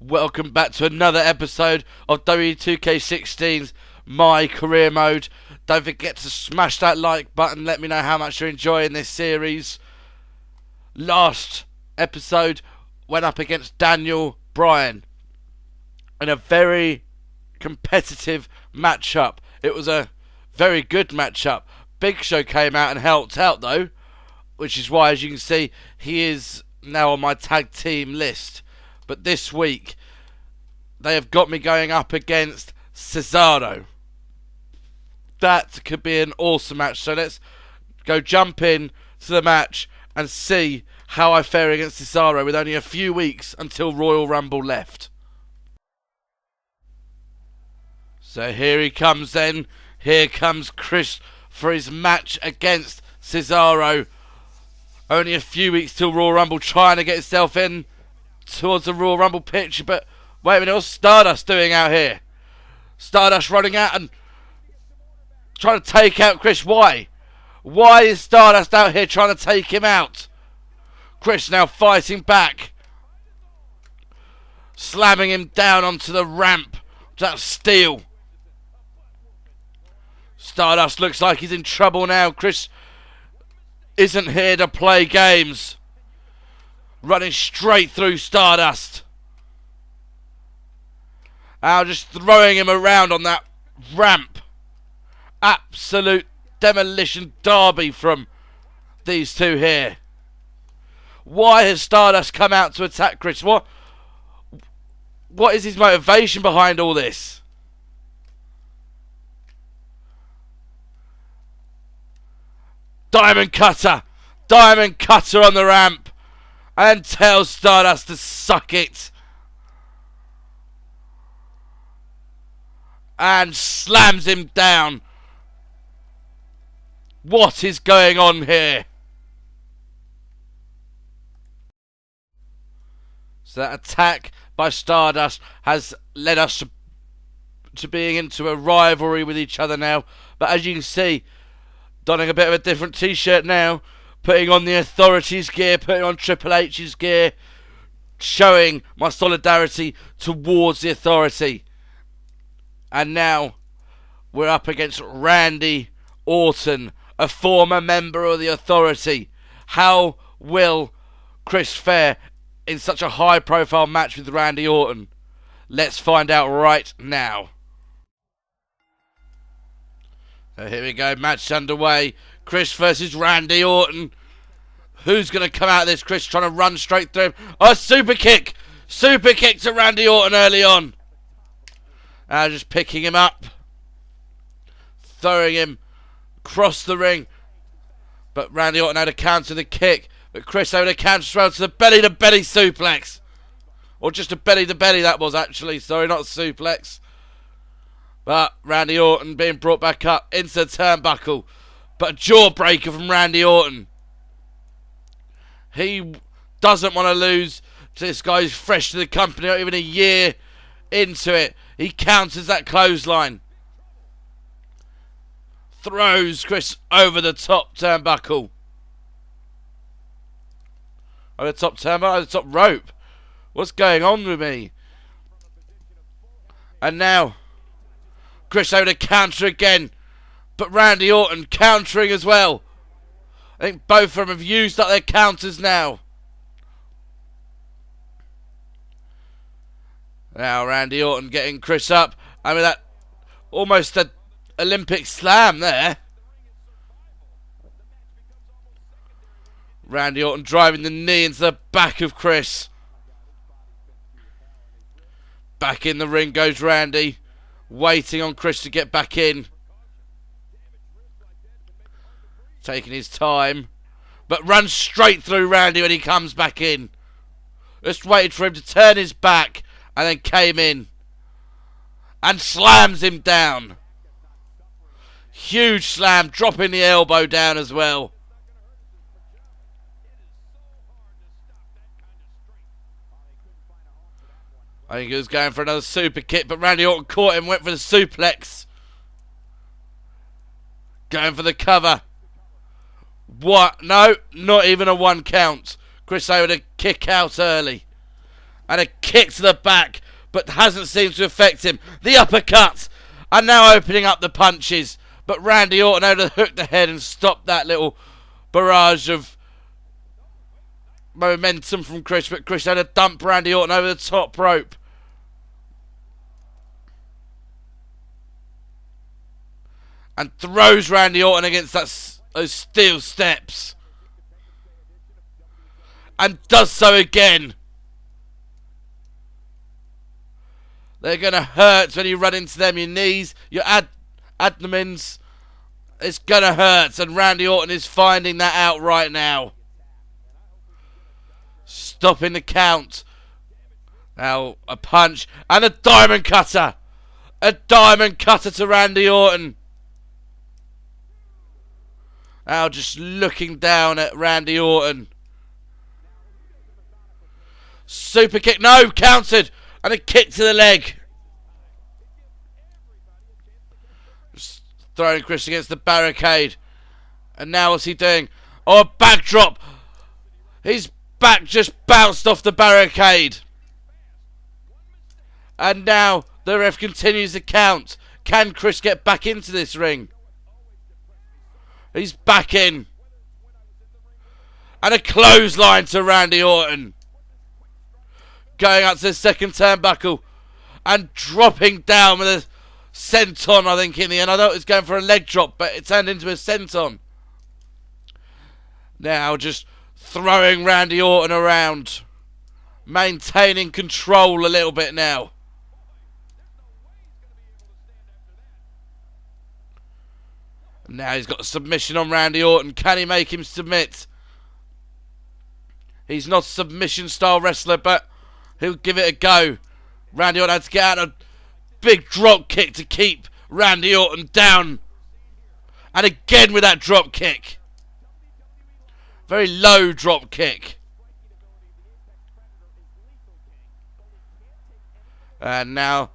Welcome back to another episode of WWE 2K16's My Career Mode. Don't forget to smash that like button. Let me know how much you're enjoying this series. Last episode went up against Daniel Bryan in a very competitive matchup. It was a very good matchup. Big Show came out and helped out though, which is why, as you can see, he is now on my tag team list. But this week, they have got me going up against Cesaro. That could be an awesome match. So let's go jump in to the match and see how I fare against Cesaro with only a few weeks until Royal Rumble left. So here he comes then. Here comes Chris for his match against Cesaro. Only a few weeks till Royal Rumble, trying to get himself in towards the Royal Rumble pitch, but wait a minute, what's Stardust doing out here? Stardust running out and trying to take out Chris. Why? Why is Stardust out here trying to take him out? Chris now fighting back, slamming him down onto the ramp. That steel. Stardust looks like he's in trouble now. Chris isn't here to play games. Running straight through Stardust. Now just throwing him around on that ramp. Absolute demolition derby from these two here. Why has Stardust come out to attack Chris? What is his motivation behind all this? Diamond Cutter. Diamond Cutter on the ramp. And tells Stardust to suck it. And slams him down. What is going on here? So that attack by Stardust has led us to being into a rivalry with each other now. But as you can see, donning a bit of a different t-shirt now. Putting on the Authority's gear, putting on Triple H's gear, showing my solidarity towards the Authority. And now we're up against Randy Orton, a former member of the Authority. How will Chris fare in such a high-profile match with Randy Orton? Let's find out right now. So here we go, match underway. Chris versus Randy Orton. Who's going to come out of this? Chris trying to run straight through him. Oh, super kick. Super kick to Randy Orton early on. Just picking him up. Throwing him across the ring. But Randy Orton had to counter the kick. But Chris had to counter as well to the belly-to-belly suplex. Or just a belly-to-belly that was actually. Sorry, not a suplex. But Randy Orton being brought back up into the turnbuckle. But a jawbreaker from Randy Orton. He doesn't want to lose to this guy who's fresh to the company, not even a year into it. He counters that clothesline. Throws Chris over the top turnbuckle. Over the top turnbuckle, over the top rope. What's going on with me? And now Chris over to counter again. But Randy Orton countering as well. I think both of them have used up their counters now. Now Randy Orton getting Chris up. I mean, that almost an Olympic slam there. Randy Orton driving the knee into the back of Chris. Back in the ring goes Randy. Waiting on Chris to get back in. Taking his time. But runs straight through Randy when he comes back in. Just waited for him to turn his back. And then came in. And slams him down. Huge slam. Dropping the elbow down as well. I think he was going for another super kick. But Randy Orton caught him. Went for the suplex. Going for the cover. What? No, not even a 1 count. Chris able to kick out early. And a kick to the back, but hasn't seemed to affect him. The uppercut. And now opening up the punches. But Randy Orton able to hook the head and stop that little barrage of momentum from Chris. But Chris had to dump Randy Orton over the top rope. And throws Randy Orton against those steel steps. And does so again. They're going to hurt when you run into them. Your knees, your abdomens. It's going to hurt. And Randy Orton is finding that out right now. Stopping the count. Now a punch. And a diamond cutter. A diamond cutter to Randy Orton. Now just looking down at Randy Orton. Super kick. No, countered. And a kick to the leg. Just throwing Chris against the barricade. And now what's he doing? Oh, a backdrop. His back just bounced off the barricade. And now the ref continues the count. Can Chris get back into this ring? He's back in. And a clothesline to Randy Orton. Going up to the second turnbuckle. And dropping down with a senton, I think, in the end. I thought it was going for a leg drop, but it turned into a senton. Now just throwing Randy Orton around. Maintaining control a little bit now. Now he's got a submission on Randy Orton. Can he make him submit? He's not a submission style wrestler, but he'll give it a go. Randy Orton had to get out a big drop kick to keep Randy Orton down. And again with that drop kick. Very low drop kick. And now,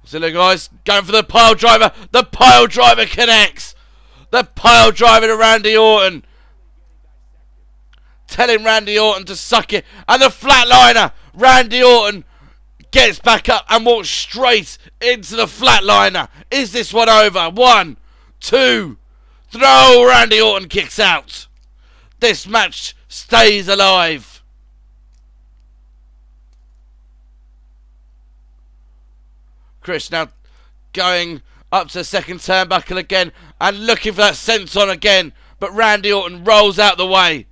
Zilla guys, going for the pile driver. The pile driver connects. The pile driver to Randy Orton. Telling Randy Orton to suck it. And the flatliner. Randy Orton gets back up and walks straight into the flatliner. Is this one over? 1, 2. Throw. Randy Orton kicks out. This match stays alive. Chris now going up to the second turnbuckle again and looking for that senton again. But Randy Orton rolls out the way.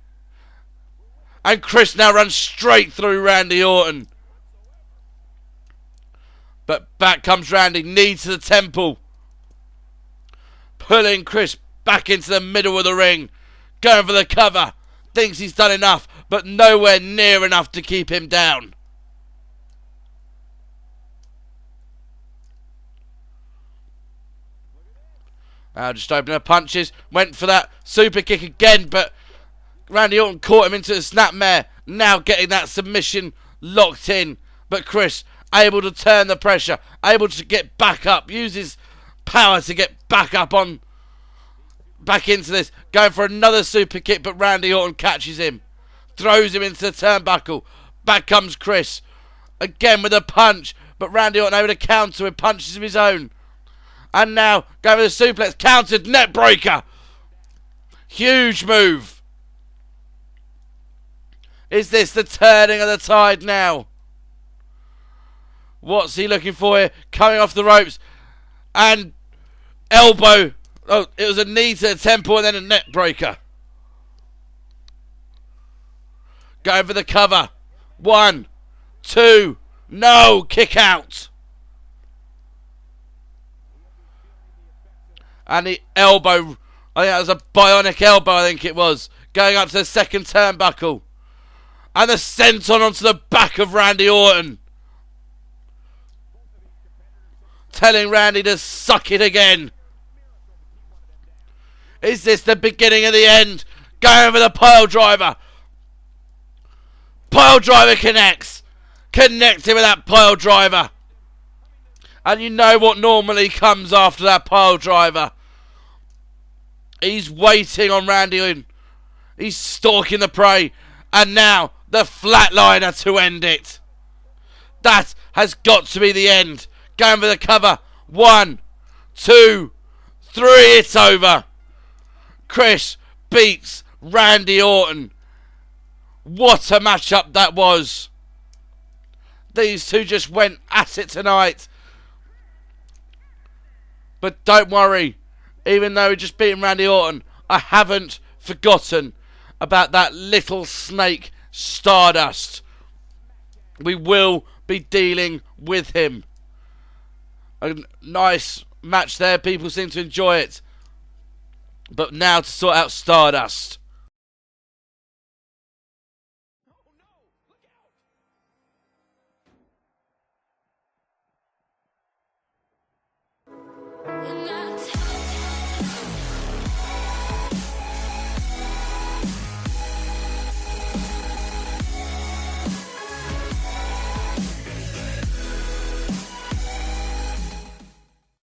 And Chris now runs straight through Randy Orton. But back comes Randy. Knee to the temple. Pulling Chris back into the middle of the ring. Going for the cover. Thinks he's done enough. But nowhere near enough to keep him down. Now just opening her punches. Went for that super kick again. But Randy Orton caught him into the snapmare. Now getting that submission locked in. But Chris able to turn the pressure. Able to get back up. Use his power to get back up on. Back into this. Going for another super kick. But Randy Orton catches him. Throws him into the turnbuckle. Back comes Chris. Again with a punch. But Randy Orton able to counter with punches of his own. And now going with a suplex. Countered. Net breaker. Huge move. Is this the turning of the tide now? What's he looking for here? Coming off the ropes. And elbow. Oh, it was a knee to the temple and then a net breaker. Going for the cover. 1, 2. No. Kick out. And the elbow. I think that was a bionic elbow, I think it was. Going up to the second turnbuckle. And the senton onto the back of Randy Orton. Telling Randy to suck it again. Is this the beginning of the end? Going for the pile driver. Pile driver connects. Connecting with that pile driver. And you know what normally comes after that pile driver. He's waiting on Randy Orton. He's stalking the prey. And now the flatliner to end it. That has got to be the end. Going for the cover. 1, 2, 3. It's over. Chris beats Randy Orton. What a matchup that was. These two just went at it tonight. But don't worry. Even though we just beaten Randy Orton, I haven't forgotten about that little snake Stardust. We will be dealing with him. A nice match there. People seem to enjoy it. But now to sort out Stardust.